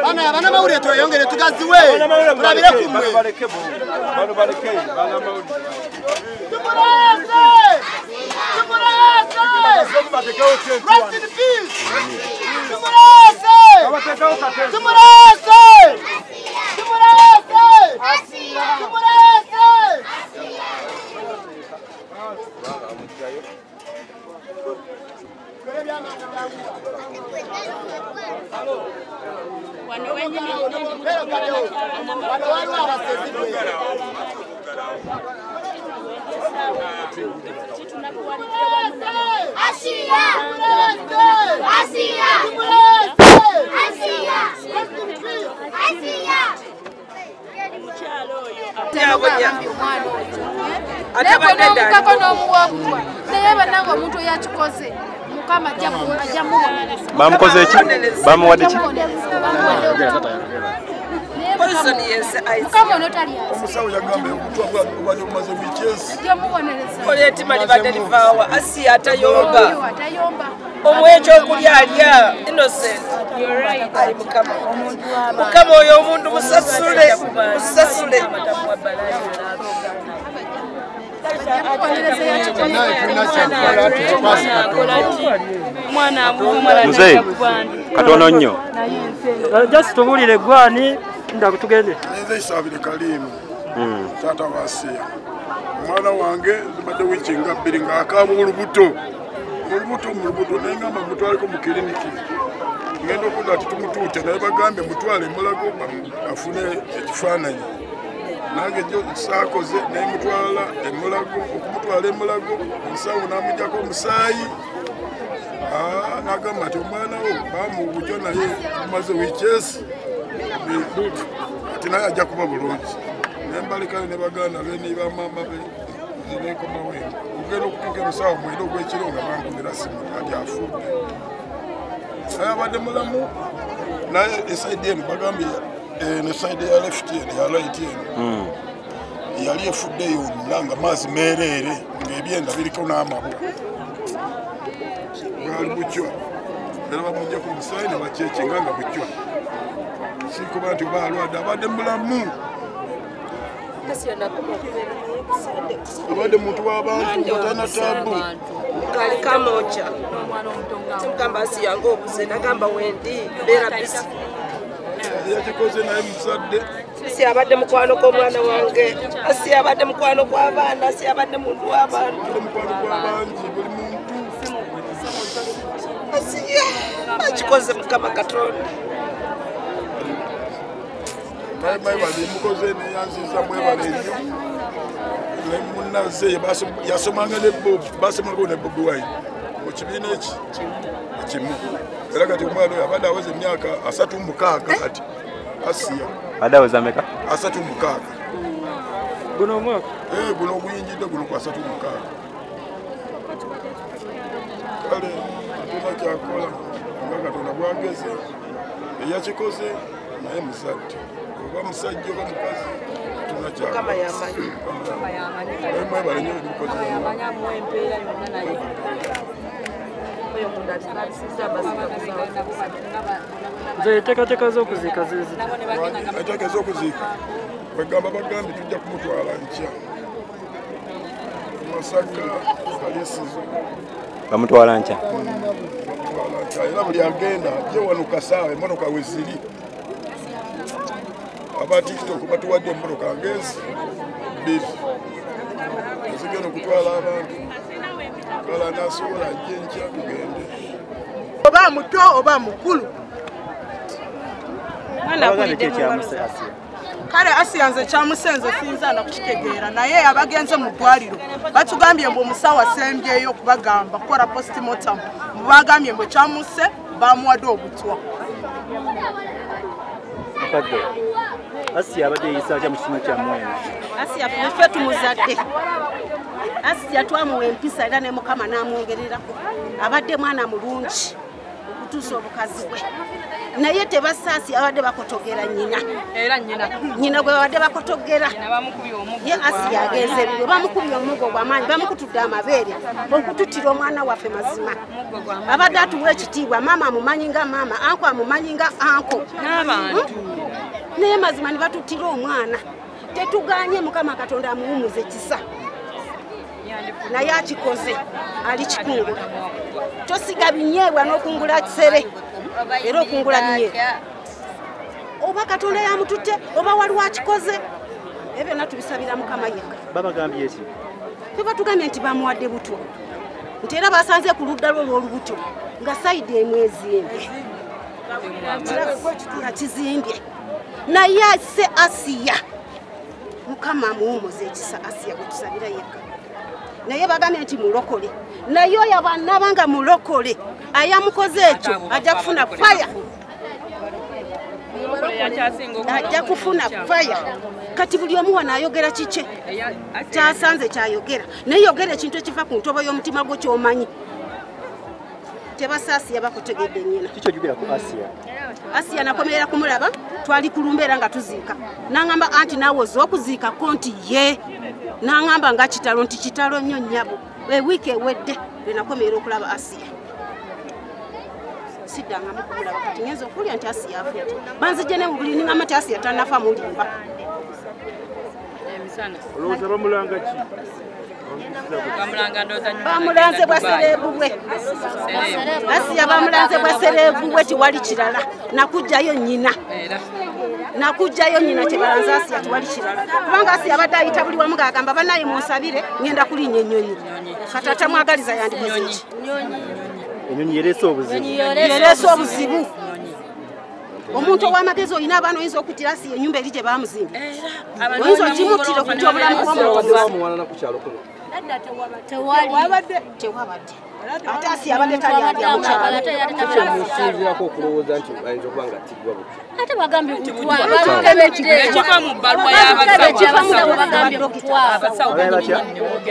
Bana mawuri tuyongere tugaziwe turabire kumwe bano bareke bana mawuri rest in peace bamukoze ki bamuwadde ki omusawo yagambe okutwa obadde bumaze bikyesi oletima libadde livaawa asi atayomba omwekyokulya alya innocent ali mukama oyo omuntu musasule muzeyi katono nnyo just tubulire gwani ndakutugende nze isabire Kalimu tata wasiya omwana wange zibadde wiiki nga bbiri ng'akaaba olubuto nengamba mutwaliko mu kiriniki ngenda okudda ati tumutuute naye bagambye mutwale Mulago afune ekifaananyi nange jo saakoze nemutwala Mulago okumutwala Mulago omusawo n'amugyako omusaayi nagamba nti omwana wo bamubujo naye tumaze wiikyesi ati naye ajja kuba bulungi nembalikayo ne baganda be ne bamama be nekomawe ogenda okutuuka emusawo mwenda ogw'ekiro nga bankubira simu ati afudde naye abadde mulamu naye esaidi eno bagambye nesaidi ya left eno ya right eno yali efudde yonna nga maazi meereere ng'ebyenda biriko n'amabwa bwali bucwa era bamujja ku musaayi ne bakyekinga nga bucwa sikuba nti oba alwadde abadde mulamu abadde muntu w'abantu atana tabu kali kamoja timugamba Asiya ng'obuze nagamba wendi mbeera bisi yakikoze naye muzadde Asiya abadde mukwano gw'omwana wange Asiya abadde mukwano gw'abaana Asiya abadde muntu w'abantu mukwano gw'abangi buli muntu Asiya akikoze Mukama Katonda mwebale mukoze neyanziza mwebale nnyo nemunaze yasomanga ne Bob basomako ne Bobi Wine mu kibiina ekimu era kati omwana oyo abadde aweza emyaka 36 kati Asiya Abadde aweza meka? 36 guno omwaka guno oguyinjidde guno kwa 36 kale atuna kyakola nga Katonda bwageze eyakikoze naye muzadde oba musajja oba mukazi atuna Mukama yamanyi mwebale nnyo ebikoze nze enteekateeka z'okuziika zizi enteeka ez'okuziika kwegamba bagambye tujja kumutwala nkya Masaka kalisizo bamutwala nkya era buli agenda ajje wano kasaawa emmotoka we ziri aba TikTok batuwadde emmotoka ngezi 2 ezigenda okutwala abantu kala nasobola ajje nkya tugende oba muto oba mukulu kale Asiya nze kyamusenze sinza na kukitegeera naye abagenze mu ddwaliro batugambye mbu omusawo asembyeyo okubagamba kukola postmortem bagambye mbu kyamuse bamuwadde obutwa Asiya abadde yisa kya mukimu kya mwene Asiya ffe tumuzadde Asiya twamuwa empisa era ne Mukama n'amwongererako abadde mwana mulungi okutuusa obukazi bwe naye tebasaasi abadde bakotogera nyina era nyina gwe babadde bakotogera ye Asiya agenze ebyo bamukubye omuggo gw'amaanyi bamukutudde amabeere okututira omwana waffe mazima abadde atuwa ekitiibwa maama amumanyi nga maama anko amumanyi nga anko n'abantu naye mazima ne batutira omwana tetuganye Mukama Katonda amuwumuze ekisa naye akikoze ali kikungula tosiga binyeebwa n'okungula kisere era okungula binyeebwa oba Katonda yamututte oba waliwo akikoze ebyo byonna tubisabira Mukama yekka babagambye eki fe batugambye nti bamuwadde buto nti era basanze ku ludda lwe olw'olubuto nga sayidi emu ezimbye nga kizimbye naye ase Asiya Mukama amuwumuze ekisa Asiya gwe tusabira yekka naye bagambye nti mulokole naye oyo abanaba nga mulokole ayamukoze ekyo ajja kufuna faya ajja kufuna faya kati buli omu wano ayogera kike kyasanze kyayogera naye yogera ekintu ekiva ku ntobo y'omutima gwo kyomanyi tebasaasiya bakutegedde nnyina kikyojubira ku Asiya Asiya nakomerera kumulaba twali kulumbeera nga tuziika n'angamba anti naawe oz'okuziikako nti ye n'angamba nga kitalo nti kitalo nnyo nnyabo wiiki ewedde lwe nakomerera okulaba Asiya siddangamu kumulaba kati ngenza okulya nti Asiya afudde banzijje ne mu buli ningamba nti Asiya tannafa mulimba olowooza bamulanga ki bamulanze bwa sereebu bwe Asiya bamulanze bwa sereebu bwe tiwali kirala nakujjayo nnyina kyebalanze Asiya tiwali kirala kubanga Asiya abadde ayita buli wamu ng'agamba bannaye munsabire ngenda kulinnya ennyonyi kati atamwagaliza yandikoze ki ennyonyi yereese obuzibu yereese obuzibu omuntu ow'amagezi olina abaana oyinza okutira Asiya ennyumba eri gye baamuzimba oyinza okimutira okutya obulamu bw'omuntu tewabadde ate Asiya abadde talyalya mukyalo kyemusinzirako okulowooza nti ayinza okuba nga atiddwa buti ate bagambye ekiva mu bbaluwa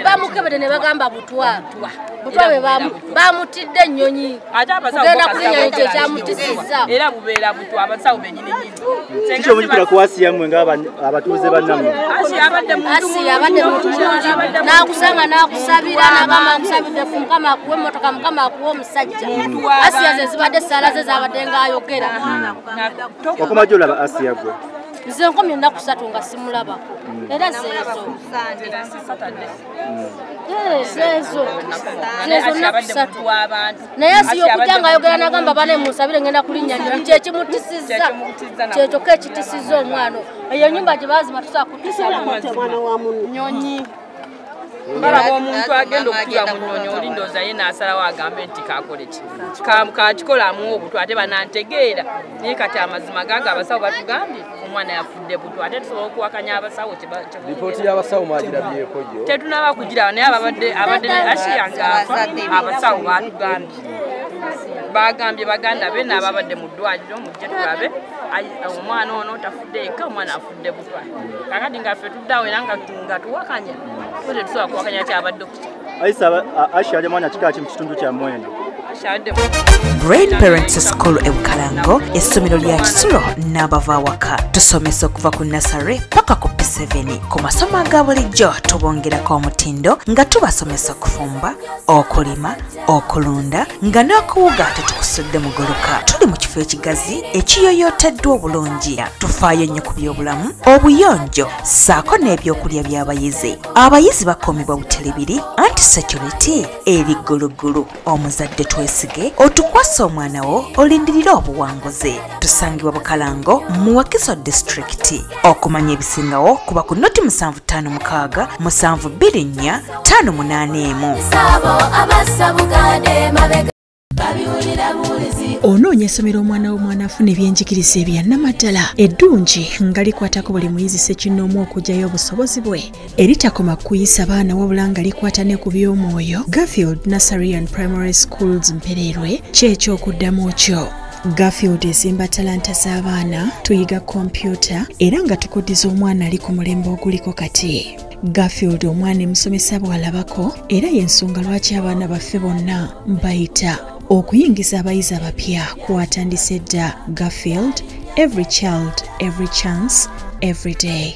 bamukebedde ne bagamba butwa bwe bamutidde ennyonyi kugenda kulinya ekyo ekyamutisiza era bubeera butwa abasawo benyini kiki omujjukira ku Asiya mmwe ng'abatuuze bannammwe Asiya abadde muntu mulungi n'akusanga n'akusabira n'agamba nkusabidde ku Mukama akuwe emmotoka Mukama akuwe omusajja Asiya ze zibadde essaala ze zaabadde ng'ayogera wakoma gy'olaba Asiya gwe nze nkomye ennaku 3 nga simulabako era zeezo naye si okujja ng'ayogera n'agamba bane munsabire ngenda kulinnya nnyonyi kyekimutisiza kyekyoka ekitisiza omwana eyo ennyumba gye baazima tusobola kutisa mwana wa nyonyi balaba omuntu agenda okutula mu nnyonyi oli ndowooza ye n'asalawo agambe nti kakole ki kakikolamu obutwa ate banantegeera naye kati amazima gaago abasawo batugambye omwana yafudde butwa ate tusobola okuwakanya abasawo lipooti y'abasawo mwagirabyeko yo tetunaba kugiraba naye abadde ashiyangaafa abasawo batugambye bagambye baganda be n'ababadde mu ddwaliro mujje tulabe omwana ono tafudde eka omwana afudde butwa kakati nga ffe tuddawo era nga tuwakanya tuze tusobola kuwakanya kyabadde Aisa ashali mwana kika mu kitundu kya Mwene. Brain Parents School e Bukalango essomero lya Kisulo n'abava waka tusomesa okuva ku nursery paka ku P7 ku masomo aga bulijjo tubongerako omutindo nga tubasomesa okufumba okulima okulunda nga n'okuwuga tetukusudde mugoloka tuli mu kifo ekigazi ekiyoyoteddwa obulungi tufaayo nnyo ku byobulamu obuyonjo saako n'ebyokulya by'abayizi abayizi bakuumibwa butelebiri anti-security eri ggulugulu omuzadde twesige otukwasa omwana wo olindirira obuwanguzi tusangibwa Bukalango mu Wakiso district okumanya ebisingawo kuba ku noti 7556 724 581 Onoonya essomero omwana w'omwana afuna ebyenjigiriza ebya nnamadala eddungi nga likwatako buli muyizi ssekinnoomu okugyayo obusobozi bwe eritakoma kuyisa baana wabula nga likwata ne ku by'omwoyo Garfield Nursery and Primary Schools Mpererwe ky'ekyokuddamu kyo Garfield ezimba talanta z'abaana tuyiga kompyuta era nga tukuddiza omwana ali ku mulembe oguliko kati Garfield omwana emusomesa bw'alabako era y'ensonga lwaki abaana baffe bonna mbayita okuyingiza abayizi abapya kwatandise dda Garfield every child every chance every day